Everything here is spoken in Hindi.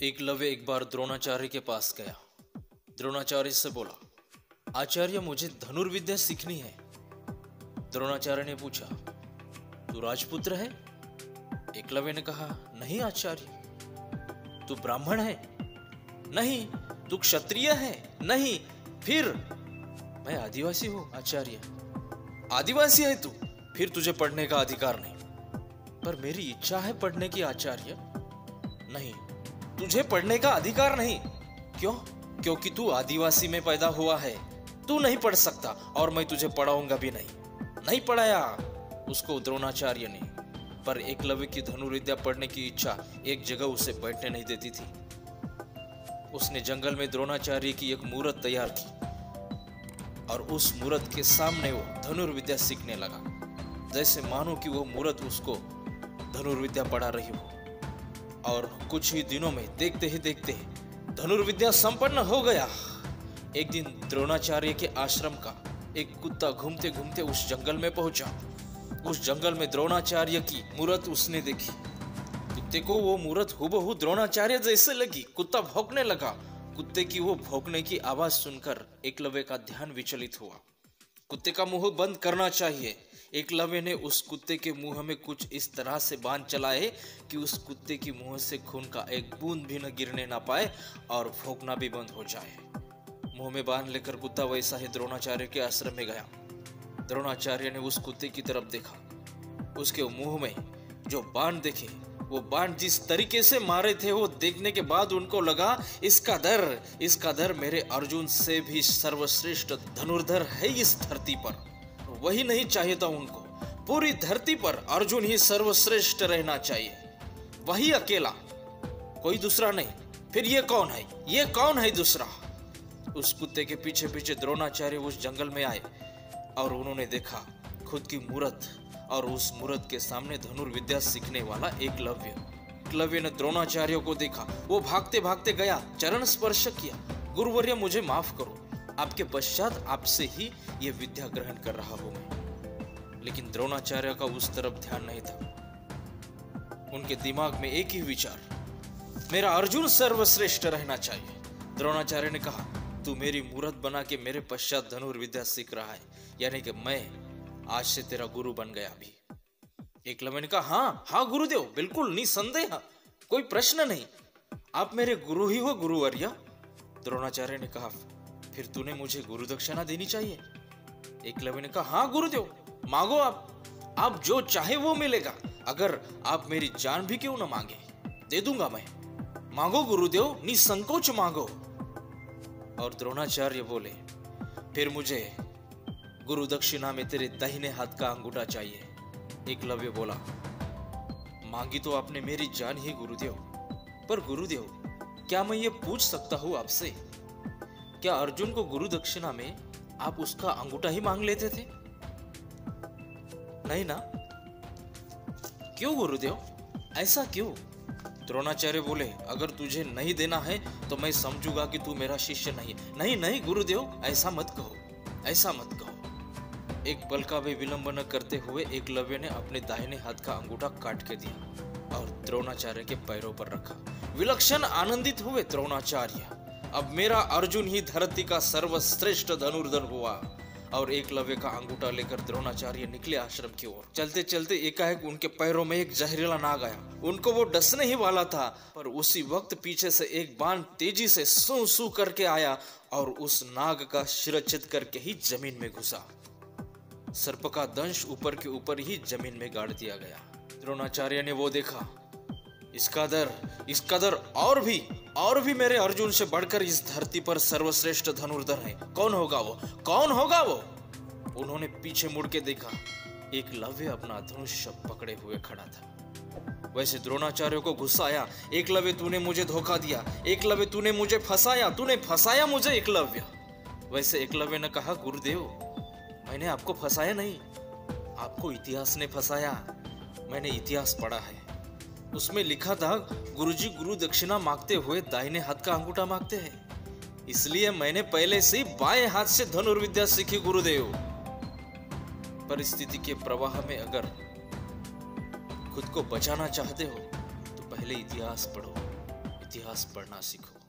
एकलव्य एक बार द्रोणाचार्य के पास गया। द्रोणाचार्य से बोला, आचार्य मुझे धनुर्विद्या सीखनी है। द्रोणाचार्य ने पूछा, तू राजपुत्र है? एकलव्य ने कहा, नहीं आचार्य। तू ब्राह्मण है? नहीं। तू क्षत्रिय है? नहीं। फिर? मैं आदिवासी हूं आचार्य। आदिवासी है तू? फिर तुझे पढ़ने का अधिकार नहीं। पर मेरी इच्छा है पढ़ने की आचार्य। नहीं, तुझे पढ़ने का अधिकार नहीं। क्यों? क्योंकि तू आदिवासी में पैदा हुआ है। तू नहीं पढ़ सकता और मैं तुझे पढ़ाऊंगा भी नहीं। नहीं पढ़ाया उसको द्रोणाचार्य ने। पर एकलव्य की धनुर्विद्या पढ़ने की इच्छा एक जगह उसे बैठने नहीं देती थी। उसने जंगल में द्रोणाचार्य की एक मूर्त तैयार की और उस मूर्त के सामने वो धनुर्विद्या सीखने लगा, जैसे मानो कि वो मूर्त उसको धनुर्विद्या पढ़ा रही हो। और कुछ ही दिनों में देखते ही देखते धनुर्विद्या संपन्न हो गया। एक दिन द्रोणाचार्य के आश्रम का एक कुत्ता घूमते घूमते उस जंगल में पहुंचा। उस जंगल में द्रोणाचार्य की मूर्त उसने देखी। कुत्ते को वो मूर्त हूबहू द्रोणाचार्य जैसे लगी। कुत्ता भौंकने लगा। कुत्ते की वो भौंकने की आवाज सुनकर एकलव्य का ध्यान विचलित हुआ। कुत्ते का मुंह बंद करना चाहिए। एकलव्य ने उस कुत्ते के मुंह में कुछ इस तरह से बांध चलाए कि उस कुत्ते की मुंह से खून का एक बूंद भी न गिरने ना पाए और भौंकना भी बंद हो जाए। मुंह में बांध लेकर कुत्ता वैसा ही द्रोणाचार्य के आश्रम में गया। द्रोणाचार्य ने उस कुत्ते की तरफ देखा। उसके मुंह में जो बाण देखे, वो बाण जिस तरीके से मारे थे, वो देखने के बाद उनको लगा इसका दर मेरे अर्जुन से भी सर्वश्रेष्ठ धनुर्धर है इस धरती पर। वही नहीं चाहिए था उनको। पूरी धरती पर अर्जुन ही सर्वश्रेष्ठ रहना चाहिए, वही अकेला, कोई दूसरा नहीं। फिर ये कौन है? ये कौन है दूसरा? उस कुत्ते के पीछे पीछे द्रोणाचार्य उस जंगल में आए और उन्होंने देखा खुद की मूर्त और उस मूर्त के सामने धनुर्विद्या सीखने वाला एकलव्य। एकलव्य ने द्रोणाचार्य को देखा। वो भागते भागते गया, चरण स्पर्श किया। गुरुवर्य मुझे माफ करो, आपके पश्चात आपसे ही ये विद्या ग्रहण कर रहा हूं मैं। लेकिन द्रोणाचार्य का उस तरफ ध्यान नहीं था। उनके दिमाग में एक ही विचार, मेरा अर्जुन सर्वश्रेष्ठ रहना चाहिए। द्रोणाचार्य ने कहा, तू मेरी मूर्त बना के मेरे पश्चात धनुर्विद्या सीख रहा है, यानी कि मैं आज से तेरा गुरु बन गया अभी। एकलव्य ने कहा, हाँ गुरुदेव, बिल्कुल निसंदेह, कोई प्रश्न नहीं, आप मेरे गुरु ही हो गुरुवर्य। द्रोणाचार्य ने कहा, फिर तूने मुझे गुरु दक्षिणा देनी चाहिए। एकलव्य ने कहा, हाँ गुरुदेव, मांगो आप जो चाहे वो मिलेगा। अगर आप मेरी जान भी क्यों न मांगे, दे दूंगा मैं। मांगो गुरुदेव, निसंकोच मांगो। और द्रोणाचार्य बोले, फिर मुझे गुरु दक्षिणा में तेरे दाहिने हाथ का अंगूठा चाहिए। एकलव्य बोला, मांगी तो आपने मेरी जान ही गुरुदेव। पर गुरुदेव, क्या मैं ये पूछ सकता हूं आपसे, क्या अर्जुन को गुरु दक्षिणा में आप उसका अंगूठा ही मांग लेते थे? नहीं ना? क्यों गुरुदेव, ऐसा क्यों? द्रोणाचार्य बोले, अगर तुझे नहीं देना है तो मैं समझूंगा कि तू मेरा शिष्य नहीं। नहीं नहीं गुरुदेव, ऐसा मत कहो, ऐसा मत कहो। एक पल का भी विलंब न करते हुए एकलव्य ने अपने दाहिने हाथ का अंगूठा काट के दिया और द्रोणाचार्य के पैरों पर रखा। विलक्षण आनंदित हुए द्रोणाचार्य। अब मेरा अर्जुन ही धरती का सर्वश्रेष्ठ धनुर्धर हुआ। और एकलव्य का अंगूठा लेकर द्रोणाचार्य निकले आश्रम की ओर। चलते चलते एकाएक उनके पैरों में एक जहरीला नाग आया। उनको वो डसने ही वाला था, पर उसी वक्त पीछे से एक बाण तेजी से सू सू करके आया और उस नाग का शिरच्छेद करके ही जमीन में घुसा। सर्प का दंश ऊपर के ऊपर ही जमीन में गाड़ दिया गया। द्रोणाचार्य ने वो देखा, इसका दर और भी मेरे अर्जुन से बढ़कर इस धरती पर सर्वश्रेष्ठ धनुर्धर है। कौन होगा वो? कौन होगा वो? उन्होंने पीछे मुड़ के देखा, एकलव्य अपना धनुष पकड़े हुए खड़ा था। वैसे द्रोणाचार्य को गुस्सा आया, एकलव्य तूने मुझे धोखा दिया, एकलव्य तूने मुझे फंसाया, तूने फंसाया मुझे एकलव्य। वैसे एकलव्य ने कहा, गुरुदेव मैंने आपको फंसाया नहीं, आपको इतिहास ने फंसाया। मैंने इतिहास पढ़ा है, उसमें लिखा था गुरुजी गुरु दक्षिणा मांगते हुए दाहिने हाथ का अंगूठा मांगते हैं, इसलिए मैंने पहले से ही बाएं हाथ से धनुर्विद्या सीखी गुरुदेव। परिस्थिति के प्रवाह में अगर खुद को बचाना चाहते हो तो पहले इतिहास पढ़ो, इतिहास इतिहास पढ़ना सीखो।